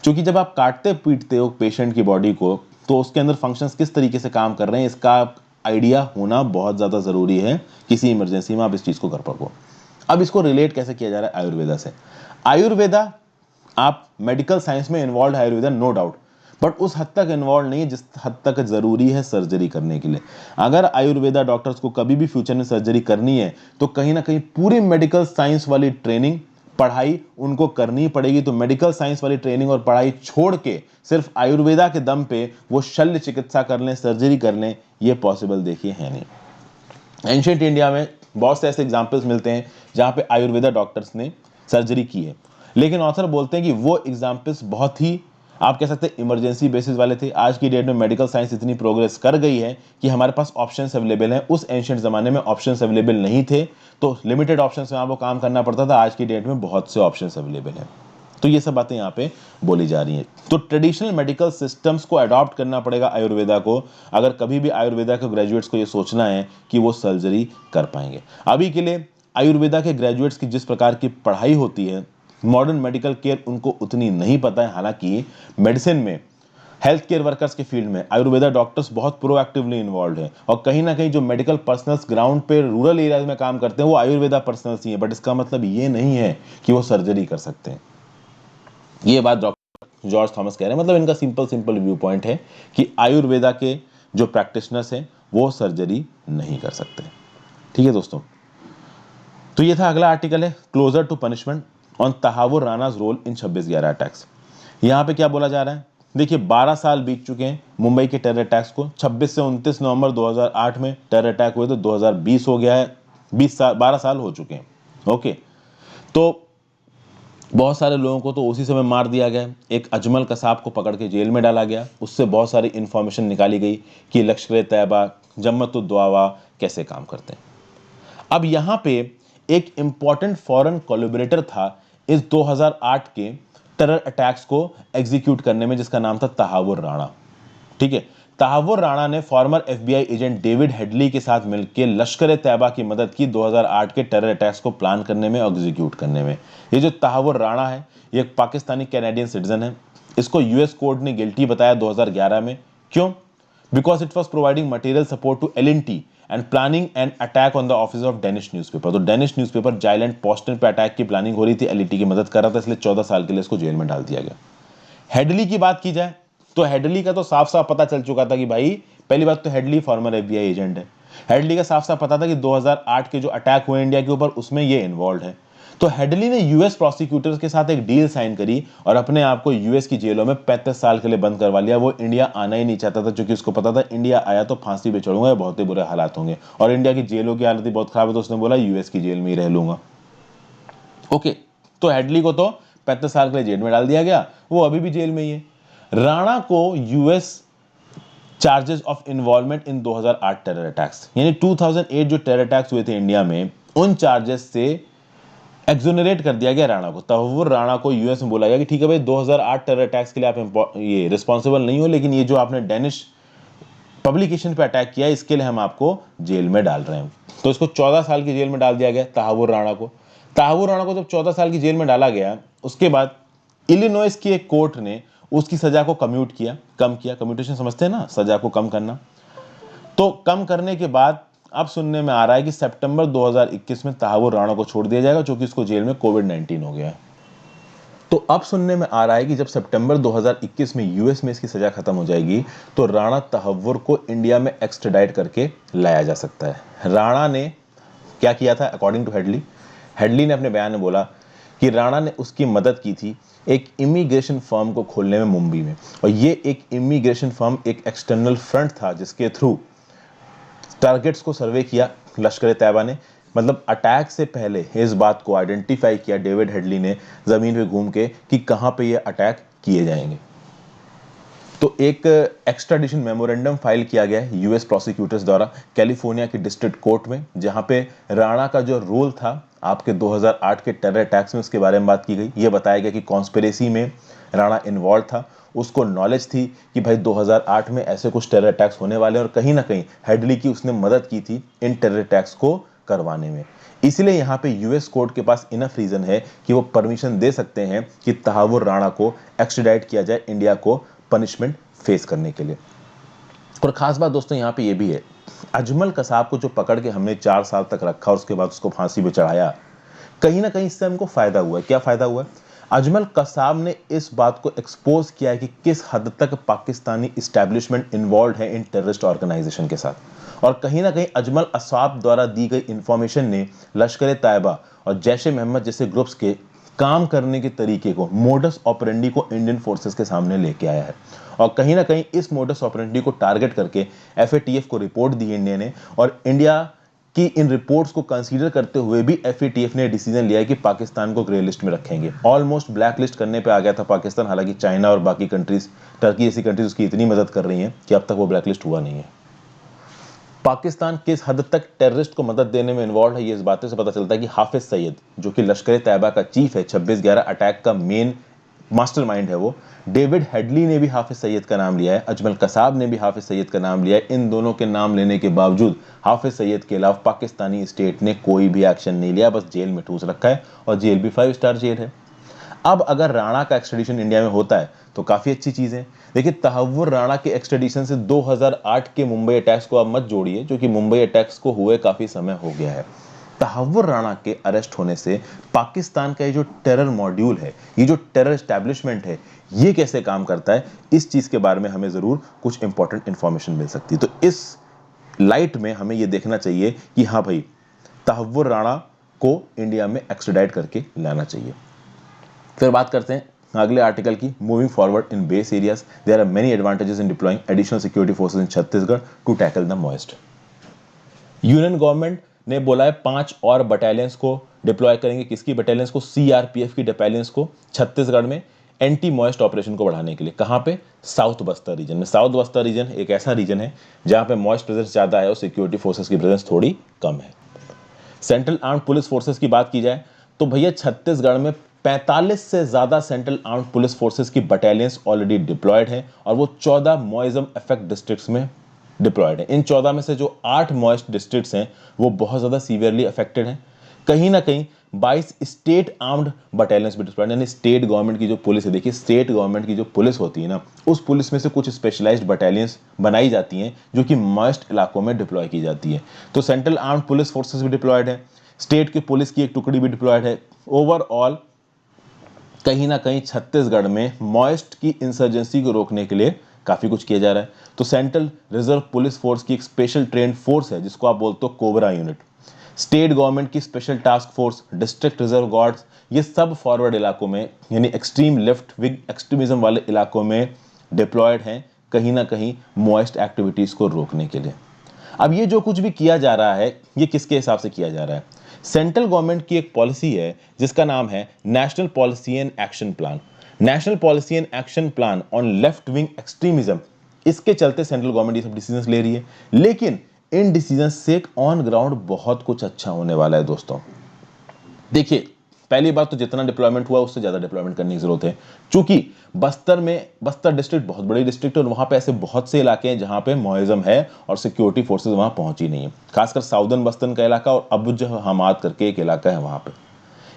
क्योंकि जब आप काटते पीटते हो पेशेंट की बॉडी को तो उसके अंदर फंक्शंस किस तरीके से काम कर रहे हैं इसका आइडिया होना बहुत ज़्यादा ज़रूरी है, किसी इमरजेंसी में आप इस चीज़ को कर पाओ। अब इसको रिलेट कैसे किया जा रहा है आयुर्वेदा से। आयुर्वेदा, आप मेडिकल साइंस में इन्वॉल्व है आयुर्वेदा, नो डाउट, बट उस हद तक इन्वॉल्व नहीं है जिस हद तक जरूरी है सर्जरी करने के लिए। अगर आयुर्वेदा डॉक्टर्स को कभी भी फ्यूचर में सर्जरी करनी है तो कहीं ना कहीं पूरी मेडिकल साइंस वाली ट्रेनिंग पढ़ाई उनको करनी पड़ेगी। तो मेडिकल साइंस वाली ट्रेनिंग और पढ़ाई छोड़ के सिर्फ आयुर्वेदा के दम पे वो शल्य चिकित्सा कर लें, सर्जरी कर लें, ये पॉसिबल देखिए है नहीं। एंशिएंट इंडिया में बहुत से ऐसे एग्जाम्पल्स मिलते हैं जहां पे आयुर्वेदा डॉक्टर्स ने सर्जरी की है, लेकिन ऑथर बोलते हैं कि वो एग्जाम्पल्स बहुत ही, आप कह सकते हैं, इमरजेंसी बेसिस वाले थे। आज की डेट में मेडिकल साइंस इतनी प्रोग्रेस कर गई है कि हमारे पास ऑप्शंस अवेलेबल हैं। उस एंशिएंट जमाने में ऑप्शंस अवेलेबल नहीं थे, तो लिमिटेड ऑप्शंस में आपको काम करना पड़ता था। आज की डेट में बहुत से ऑप्शंस अवेलेबल हैं। तो ये सब बातें यहाँ पे बोली जा रही हैं। तो ट्रेडिशनल मेडिकल सिस्टम्स को अडॉप्ट करना पड़ेगा आयुर्वेदा को, अगर कभी भी आयुर्वेदा के ग्रेजुएट्स को ये सोचना है कि वो सर्जरी कर पाएंगे। अभी के लिए आयुर्वेदा के ग्रेजुएट्स की जिस प्रकार की पढ़ाई होती है, मॉडर्न मेडिकल केयर उनको उतनी नहीं पता है। हालांकि मेडिसिन में, हेल्थ केयर वर्कर्स के फील्ड में आयुर्वेदा डॉक्टर्स बहुत प्रोएक्टिवली इन्वॉल्व हैं, और कहीं ना कहीं जो मेडिकल पर्सनल्स ग्राउंड पे रूरल एरियाज में काम करते हैं वो आयुर्वेदा पर्सनल्स ही हैं। बट इसका मतलब ये नहीं है कि वो सर्जरी कर सकते हैं। ये बात डॉक्टर जॉर्ज थॉमस कह रहे हैं। मतलब इनका सिंपल व्यू पॉइंट है कि आयुर्वेदा के जो प्रैक्टिशनर्स हैं वो सर्जरी नहीं कर सकते। ठीक है दोस्तों, तो ये था। अगला आर्टिकल है closure to punishment on Tahawwur Rana's role in 26/11 attacks. यहां पे क्या बोला जा रहा है, देखिए 12 साल बीत चुके हैं मुंबई के टेरर अटैक्स को। 26 से 29 नवंबर 2008 में टेरर अटैक हुए, तो 2020 हो गया है, 12 साल हो चुके हैं। ओके, तो बहुत सारे लोगों को तो उसी समय मार दिया गया। एक अजमल कसाब को पकड़ के जेल में डाला गया, उससे बहुत सारी इंफॉर्मेशन निकाली गई कि लश्कर तैयबा, जम्मतुद्दवा कैसे काम करते हैं। अब यहाँ पे एक इंपॉर्टेंट फॉरेन कोलैबोरेटर था इस 2008 के टेरर अटैक्स को एग्जीक्यूट करने में, जिसका नाम था तहावुर राणा। ठीक है, तहावुर राणा ने former FBI agent David Headley के साथ मिलकर लश्कर तैयबा की मदद की 2008 के टेरर अटैक्स को प्लान करने में और एग्जीक्यूट करने में। ये जो तहावुर राणा है ये एक पाकिस्तानी कैनेडियन सिटीजन है। इसको यूएस कोर्ट ने गिल्टी बताया 2011 में। क्यों? Because it was providing material support to LeT and planning an attack on the office of Danish newspaper. तो डेनिश न्यूज़पेपर जाइलैंड पोस्टन पे अटैक की प्लानिंग हो रही थी, एल&टी की मदद कर रहा था, इसलिए 14 साल के लिए इसको जेल में डाल दिया गया। हेडली की बात की जाए तो हेडली का तो साफ साफ पता चल चुका था कि भाई, पहली बात तो हेडली फॉर्मर एफबीआई एजेंट है। हेडली का साफ साफ पता था कि 2008 के जो अटैक हुए इंडिया के ऊपर उसमें ये इन्वॉल्व है। तो हेडली ने यूएस प्रोसिक्यूटर्स के साथ एक डील साइन करी और अपने आप को यूएस की जेलों में 35 साल के लिए बंद करवा लिया। वो इंडिया आना ही नहीं चाहता था, क्योंकि उसको पता था इंडिया आया तो फांसी पे चढ़ूंगा, बहुत ही बुरे हालात होंगे, और इंडिया की जेलों की हालत ही बहुत खराब है, तो उसने बोला यूएस की जेल में ही रह लूंगा। ओके, तो हेडली को तो 35 साल के लिए जेल में डाल दिया गया, वो अभी भी जेल में ही है। राणा को US charges of involvement in 2008 terror attacks, यानी 2008 जो टेरर अटैक्स हुए थे इंडिया में, उन चार्जेस से एक्सोनरेट कर दिया गया राणा को। तहव्वुर राणा को यूएस में बोला गया कि ठीक है भाई, 2008 टेरर अटैक्स के लिए आप ये रिस्पॉन्सिबल नहीं हो, लेकिन ये जो आपने डेनिश पब्लिकेशन पे अटैक किया इसके लिए हम आपको जेल में डाल रहे हैं। तो इसको 14 साल की जेल में डाल दिया गया तहव्वुर राणा को। तहव्वुर राणा को जब 14 साल की जेल में डाला गया, उसके बाद इलिनॉइस की एक कोर्ट ने उसकी सजा को कम किया। कम्यूटेशन समझते हैं ना, सजा को कम करना। तो कम करने के बाद अब सुनने में आ रहा है कि सितंबर 2021 में तहव्वुर राणा को छोड़ दिया जाएगा, क्योंकि उसको जेल में कोविड-19 हो गया है। तो अब सुनने में आ रहा है कि जब सितंबर 2021 में यूएस में इसकी सजा खत्म हो जाएगी तो राणा तहव्वुर को इंडिया में एक्स्ट्राडाइट करके लाया जा सकता है। राणा ने क्या किया था? अकॉर्डिंग टू हेडली ने अपने बयान में बोला कि राणा ने उसकी मदद की थी एक इमिग्रेशन फर्म को खोलने में मुंबई में, और ये एक इमिग्रेशन फर्म एक एक्सटर्नल फ्रंट था जिसके थ्रू टारगेट्स को सर्वे किया लश्कर तैयबा ने। मतलब अटैक से पहले इस बात को आइडेंटिफाई किया डेविड हेडली ने जमीन पे घूम के कि कहां पे ये अटैक किए जाएंगे। तो एक एक्स्ट्राडिशन मेमोरेंडम फाइल किया गया है यूएस प्रोसिक्यूटर्स द्वारा कैलिफोर्निया की डिस्ट्रिक्ट कोर्ट में, जहां पे राणा का जो रोल था आपके 2008 के टेरर अटैक्स में उसके बारे में बात की गई। ये बताया गया कि कॉन्स्पिरेसी में राणा इन्वॉल्व था, उसको नॉलेज थी कि भाई 2008 में ऐसे कुछ टेरर अटैक्स होने वाले हैं, और कहीं ना कहीं हेडली की उसने मदद की थी इन टेरर अटैक्स को करवाने में। इसलिए यहाँ पे यूएस कोर्ट के पास इनफ रीजन है कि वो परमिशन दे सकते हैं कि तहावुर राणा को एक्स्ट्राडाइट किया जाए इंडिया को पनिशमेंट फेस करने के लिए। और खास बात दोस्तों यहाँ पे ये भी है, अजमल कसाब को जो पकड़ के हमने 4 साल तक रखा और उसके बाद उसको फांसी पे चढ़ाया, कहीं ना कहीं इससे हमको फायदा हुआ है। क्या फायदा हुआ है? अजमल कसाब ने इस बात को एक्सपोज किया है कि किस हद तक पाकिस्तानी इस्टेब्लिशमेंट इन्वॉल्व है इन टेररिस्ट ऑर्गेनाइजेशन के साथ। और कहीं ना कहीं अजमल कसाब द्वारा दी गई इंफॉर्मेशन ने लश्कर तैयबा और जैश ए मोहम्मद जैसे ग्रुप्स के काम करने के तरीके को, मोडस ऑपरेंडी को इंडियन फोर्सेस के सामने लेके आया है। और कहीं ना कहीं इस मोडस ऑपरेंडी को टारगेट करके एफएटीएफ को रिपोर्ट दी इंडिया ने, और इंडिया की इन रिपोर्ट्स को कंसीडर करते हुए भी एफएटीएफ ने डिसीजन लिया है कि पाकिस्तान को ग्रे लिस्ट में रखेंगे। ऑलमोस्ट ब्लैक लिस्ट करने पे आ गया था पाकिस्तान, हालांकि चाइना और बाकी कंट्रीज, टर्की जैसी कंट्रीज उसकी इतनी मदद कर रही हैं कि अब तक वो ब्लैक लिस्ट हुआ नहीं है। पाकिस्तान किस हद तक टेररिस्ट को मदद देने में इन्वॉल्व है, ये इस बात से पता चलता है कि हाफिज सईद, जो कि लश्कर तैयबा का चीफ है, 26/11 अटैक का मेन मास्टरमाइंड है, वो डेविड हेडली ने भी हाफिज सईद का नाम लिया है, अजमल कसाब ने भी हाफिज सईद का नाम लिया है। इन दोनों के नाम लेने के बावजूद हाफिज सईद के खिलाफ पाकिस्तानी स्टेट ने कोई भी एक्शन नहीं लिया, बस जेल में ठूस रखा है, और जेल भी 5 स्टार जेल है। अब अगर राणा का एक्सट्रेडिशन इंडिया में होता है तो काफी अच्छी चीज है। देखिए, तहव्वुर राणा के एक्सट्रेडिशन से 2008 के मुंबई अटैक्स को आप मत जोड़िए, जो कि मुंबई अटैक्स को हुए काफी समय हो गया है। तहव्वुर राणा के अरेस्ट होने से पाकिस्तान का ये जो टेरर मॉड्यूल है, ये जो टेरर एस्टैब्लिशमेंट है, ये कैसे काम करता है, इस चीज के बारे में हमें जरूर कुछ इंपॉर्टेंट इंफॉर्मेशन मिल सकती है। तो इस लाइट में हमें ये देखना चाहिए कि हाँ भाई, तहव्वुर राणा को इंडिया में एक्स्ट्राडाइट करके लाना चाहिए। फिर बात करते हैं अगले आर्टिकल की। Moving forward in base areas, there are many advantages in deploying additional security forces in Chhattisgarh to tackle the Maoist. Union government ने बोला है 5 और बटालियंस को डिप्लॉय करेंगे। किसकी बटालियंस को? सीआरपीएफ की बटालियंस को छत्तीसगढ़ में एंटी मॉइस्ट ऑपरेशन को बढ़ाने के लिए। कहां पे? साउथ बस्तर रीजन में। साउथ बस्तर रीजन एक ऐसा रीजन है जहां पे मॉइस्ट प्रेजेंस ज्यादा है और सिक्योरिटी फोर्सेस की प्रेजेंस थोड़ी कम है। सेंट्रल आर्म्ड पुलिस फोर्सेस की बात की जाए तो भैया छत्तीसगढ़ में 45 से ज्यादा सेंट्रल आर्म्ड पुलिस फोर्सेस की बटालियंस ऑलरेडी डिप्लॉयड हैं, और वो 14 मॉइजम इफेक्ट डिस्ट्रिक्ट्स में डिप्लॉयड है। इन 14 में से जो 8 मॉइस्ट डिस्ट्रिक्ट्स हैं वो बहुत ज्यादा सीवियरली अफेक्टेड हैं। कहीं ना कहीं 22 स्टेट आर्म्ड बटालियंस भी डिप्लॉयड, यानी स्टेट गवर्नमेंट की जो पुलिस है, देखिए स्टेट गवर्नमेंट की जो पुलिस होती है ना, उस पुलिस में से कुछ स्पेशलाइज्ड बटालियंस बनाई जाती हैं जो कि मॉइस्ट इलाकों में डिप्लॉय की जाती है। तो सेंट्रल आर्म्ड पुलिस फोर्सेस भी डिप्लॉयड है, स्टेट की पुलिस की एक टुकड़ी भी डिप्लॉयड है। ओवरऑल कहीं ना कहीं छत्तीसगढ़ में मॉइस्ट की इंसर्जेंसी को रोकने के लिए काफी कुछ किया जा रहा है। तो सेंट्रल रिजर्व पुलिस फोर्स की एक स्पेशल ट्रेन फोर्स है जिसको आप बोलते हो कोबरा यूनिट, स्टेट गवर्नमेंट की special task force, district reserve guards, ये सब फॉरवर्ड इलाकों में, यानी एक्सट्रीम लेफ्ट विंग एक्सट्रीमिज्म वाले इलाकों में डिप्लॉयड हैं, कहीं ना कहीं मॉइस्ट एक्टिविटीज को रोकने के लिए। अब ये जो कुछ भी किया जा रहा है, ये किसके हिसाब से किया जा रहा है? सेंट्रल गवर्नमेंट की एक पॉलिसी है जिसका नाम है national policy and action plan. National policy and action plan on left wing extremism, इसके चलते सेंट्रल गवर्नमेंट ये सब डिसीजंस ले रही है। लेकिन इन डिसीजंस से ऑन ग्राउंड बहुत कुछ अच्छा होने वाला है दोस्तों। देखिए, पहली बात तो जितना डिप्लॉयमेंट हुआ उससे ज्यादा डिप्लॉयमेंट करने की जरूरत है, क्योंकि बस्तर डिस्ट्रिक्ट बहुत बड़ी डिस्ट्रिक्ट है और वहां पे ऐसे बहुत से इलाके हैं जहां पे मॉइज्म है और सिक्योरिटी फोर्सेज वहां पहुंची नहीं है, खासकर साउदर्न बस्तर का इलाका और अबुज हमाद करके एक इलाका है वहां पे।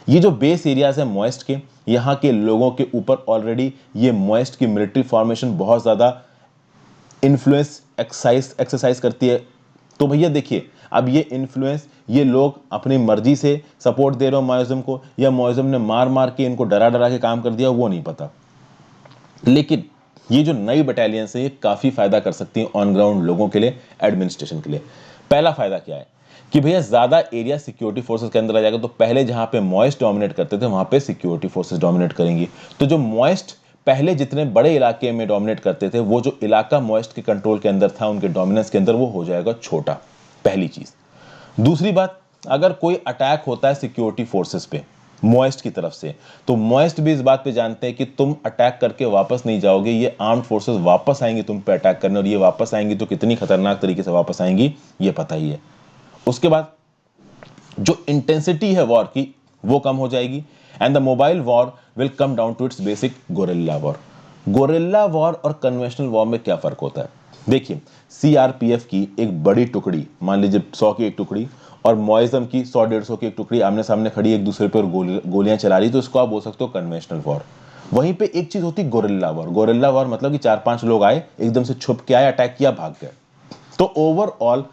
ये जो बेस एरियाज है मॉइस्ट के, यहाँ के लोगों के ऊपर ऑलरेडी ये मॉइस्ट की मिलिट्री फॉर्मेशन बहुत ज्यादा इन्फ्लुएंस एक्सरसाइज करती है। तो भैया देखिए, अब ये इन्फ्लुएंस, ये लोग अपनी मर्जी से सपोर्ट दे रहे हो मॉइज्म को, या मॉइज्म ने मार मार के इनको डरा डरा के काम कर दिया, वो नहीं पता। लेकिन ये जो नई बटालियंस है ये काफी फायदा कर सकती है ऑन ग्राउंड लोगों के लिए, एडमिनिस्ट्रेशन के लिए। पहला फायदा क्या है कि भैया ज्यादा एरिया सिक्योरिटी फोर्सेस के अंदर आ जाएगा। तो पहले जहां पे मॉइस्ट डोमिनेट करते थे वहां पे सिक्योरिटी फोर्सेस डोमिनेट करेंगी। तो जो मॉइस्ट पहले जितने बड़े इलाके में डोमिनेट करते थे, वो जो इलाका मॉइस्ट के कंट्रोल के अंदर था, उनके डोमिनेंस के अंदर, वो हो जाएगा छोटा। पहली चीज। दूसरी बात, अगर कोई अटैक होता है सिक्योरिटी फोर्सेस पे मॉइस्ट की तरफ से, तो मॉइस्ट भी इस बात पे जानते हैं कि तुम अटैक करके वापस नहीं जाओगे, ये आर्म्ड फोर्सेस वापस आएंगी तुम पे अटैक करने, और ये वापस आएंगी तो कितनी खतरनाक तरीके से वापस आएंगी ये पता ही है। उसके बाद जो इंटेंसिटी है वॉर की वो कम हो जाएगी, and the mobile war will come down to its basic guerrilla war. Guerrilla war और कन्वेंशनल वॉर में क्या फर्क होता है? देखिए, सीआरपीएफ की एक बड़ी टुकड़ी, मान लीजिए 100 की एक टुकड़ी, और मॉइज्म की 100-150 की एक टुकड़ी आमने सामने खड़ी एक दूसरे पर गोलियां चला रही, तो इसको आप बोल सकते हो कन्वेंशनल वॉर। वहीं पे एक चीज होती गोरिल्ला वॉर। गोरिल्ला वॉर मतलब कि 4-5 लोग आए, एकदम से छुप के आए, अटैक किया, भाग गए। तो ओवरऑल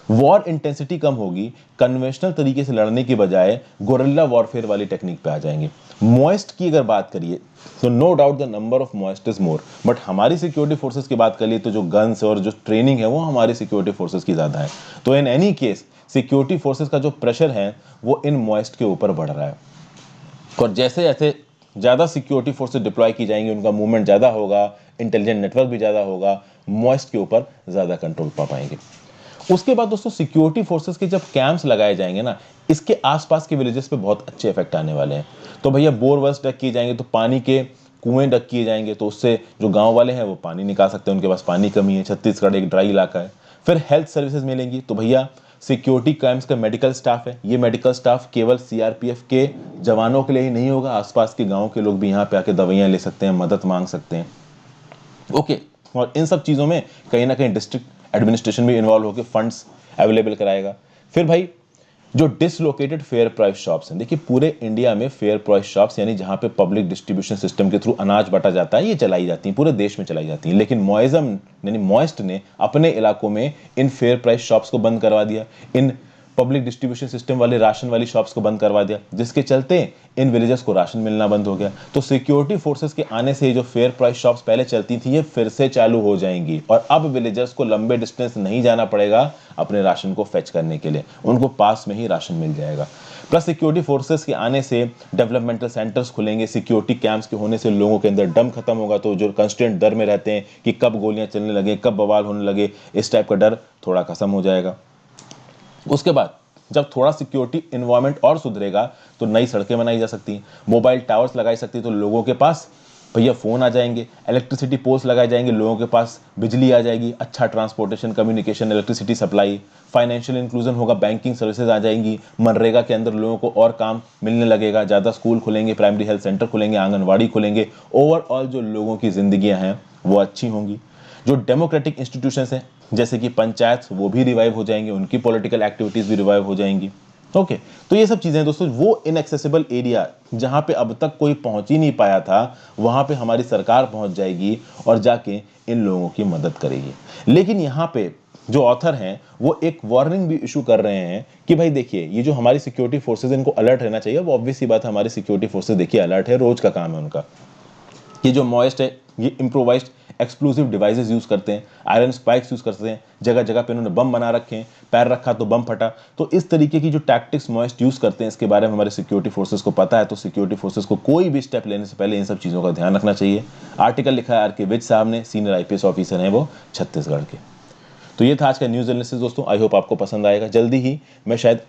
वॉर इंटेंसिटी कम होगी, कन्वेंशनल तरीके से लड़ने की बजाय गोरिल्ला वॉरफेयर वाली टेक्निक पे आ जाएंगे। मॉइस्ट की अगर बात करिए तो no doubt the number of Maoist is more, but हमारी सिक्योरिटी फोर्सेस की बात करिए तो जो गन्स और जो ट्रेनिंग है वो हमारी सिक्योरिटी फोर्सेस की ज्यादा है। तो in any case security forces का जो प्रेशर है वो इन मॉइस्ट के ऊपर बढ़ रहा है, और जैसे जैसे ज़्यादा सिक्योरिटी फोर्सेस डिप्लॉय की जाएंगी, उनका मूवमेंट ज़्यादा होगा, इंटेलिजेंट नेटवर्क भी ज़्यादा होगा, मॉइस्ट के ऊपर ज़्यादा कंट्रोल पा पाएंगे। उसके बाद दोस्तों सिक्योरिटी फोर्सेस के जब कैंप्स लगाए जाएंगे ना, इसके आसपास के विलेजेस पे बहुत अच्छे इफेक्ट आने वाले हैं। तो भैया बोरवेल्स डक किए जाएंगे, तो पानी के कुएं डक किए जाएंगे, तो उससे जो गांव वाले हैं वो पानी निकाल सकते हैं, उनके पास पानी कमी है, छत्तीसगढ़ एक ड्राई इलाका है। फिर हेल्थ सर्विसेज मिलेंगी, तो भैया सिक्योरिटी कैंप्स का मेडिकल स्टाफ है, ये मेडिकल स्टाफ केवल सीआरपीएफ के जवानों के लिए ही नहीं होगा, आसपास के गांव के लोग भी यहाँ पे आके दवाइयाँ ले सकते हैं, मदद मांग सकते हैं। ओके, और इन सब चीज़ों में कहीं ना कहीं डिस्ट्रिक्ट एडमिनिस्ट्रेशन भी इन्वॉल्व होकर फंड्स अवेलेबल कराएगा। फिर भाई जो डिसलोकेटेड फेयर प्राइस शॉप्स हैं, देखिए पूरे इंडिया में फेयर प्राइस शॉप्स यानी जहां पे पब्लिक डिस्ट्रीब्यूशन सिस्टम के थ्रू अनाज बांटा जाता है, ये चलाई जाती हैं, पूरे देश में चलाई जाती हैं। लेकिन मॉइज्म यानी मॉइस्ट ने अपने इलाकों में इन फेयर प्राइस शॉप्स को बंद करवा दिया, इन पब्लिक डिस्ट्रीब्यूशन सिस्टम वाले राशन वाली शॉप्स को बंद करवा दिया, जिसके चलते इन विलेजेस को राशन मिलना बंद हो गया। तो सिक्योरिटी फोर्सेस के आने से जो फेयर प्राइस शॉप्स पहले चलती थी ये फिर से चालू हो जाएंगी, और अब विलेजर्स को लंबे डिस्टेंस नहीं जाना पड़ेगा अपने राशन को फेच करने के लिए, उनको पास में ही राशन मिल जाएगा। प्लस सिक्योरिटी फोर्सेस के आने से डेवलपमेंटल सेंटर्स खुलेंगे, सिक्योरिटी कैंप्स के होने से लोगों के अंदर डर खत्म होगा, तो जो कंस्टेंट डर में रहते हैं कि कब गोलियां चलने लगे, कब बवाल होने लगे, इस टाइप का डर थोड़ा खत्म हो जाएगा। उसके बाद जब थोड़ा सिक्योरिटी इन्वायरमेंट और सुधरेगा तो नई सड़कें बनाई जा सकती हैं, मोबाइल टावर्स लगाई सकती हैं, तो लोगों के पास भैया फ़ोन आ जाएंगे, इलेक्ट्रिसिटी पोल्स लगाए जाएंगे, लोगों के पास बिजली आ जाएगी, अच्छा transportation, communication, electricity supply, financial inclusion होगा, बैंकिंग सर्विसेज आ जाएंगी, मनरेगा के अंदर लोगों को और काम मिलने लगेगा, ज़्यादा स्कूल खुलेंगे, प्राइमरी हेल्थ सेंटर खुलेंगे, आंगनबाड़ी खुलेंगे, ओवरऑल जो लोगों की जिंदगियां हैं वो अच्छी होंगी। जो डेमोक्रेटिक इंस्टीट्यूशंस हैं जैसे कि पंचायत, वो भी रिवाइव हो जाएंगे, उनकी पॉलिटिकल एक्टिविटीज भी रिवाइव हो जाएंगी। ओके, तो ये सब चीजें दोस्तों, वो इनएक्सेसिबल एरिया जहां पे अब तक कोई पहुंच ही नहीं पाया था, वहां पे हमारी सरकार पहुंच जाएगी और जाके इन लोगों की मदद करेगी। लेकिन यहाँ पे जो ऑथर हैं वो एक वार्निंग भी इशू कर रहे हैं कि भाई देखिए ये जो हमारी सिक्योरिटी फोर्सेज, इनको अलर्ट रहना चाहिए। वो ऑब्वियस सी बात है, हमारी सिक्योरिटी फोर्सेज देखिए अलर्ट है, रोज का काम है उनका। ये जो मॉइस्ट है ये इम्प्रोवाइज्ड एक्सप्लोसिव डिवाइसेस यूज करते हैं, आयरन स्पाइक्स यूज करते हैं, जगह जगह पे उन्होंने बम बना रखे हैं, पैर रखा तो बम फटा। तो इस तरीके की जो टैक्टिक्स मॉइस्ट यूज करते हैं, इसके बारे में हमारे सिक्योरिटी फोर्सेस को पता है। तो सिक्योरिटी फोर्सेस को कोई भी स्टेप लेने से पहले इन सब चीजों का ध्यान रखना चाहिए। आर्टिकल लिखा है आर.के. विज साहब ने, सीनियर आईपीएस ऑफिसर हैं वो छत्तीसगढ़ के। तो ये था आज का न्यूज एनालिसिस दोस्तों, आई होप आपको पसंद आएगा। जल्दी ही मैं शायद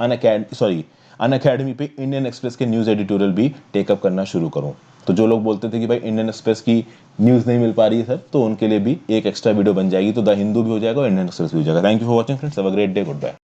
अनअकैडमी पे इंडियन एक्सप्रेस के न्यूज एडिटोरियल भी टेकअप करना शुरू करूं। तो जो लोग बोलते थे कि भाई इंडियन एक्सप्रेस की न्यूज नहीं मिल पा रही है सर, तो उनके लिए भी एक एक्स्ट्रा वीडियो बन जाएगी, तो द हिंदू भी हो जाएगा और इंडियन एक्सप्रेस भी हो जाएगा। Thank you for watching friends, have a great day, good bye.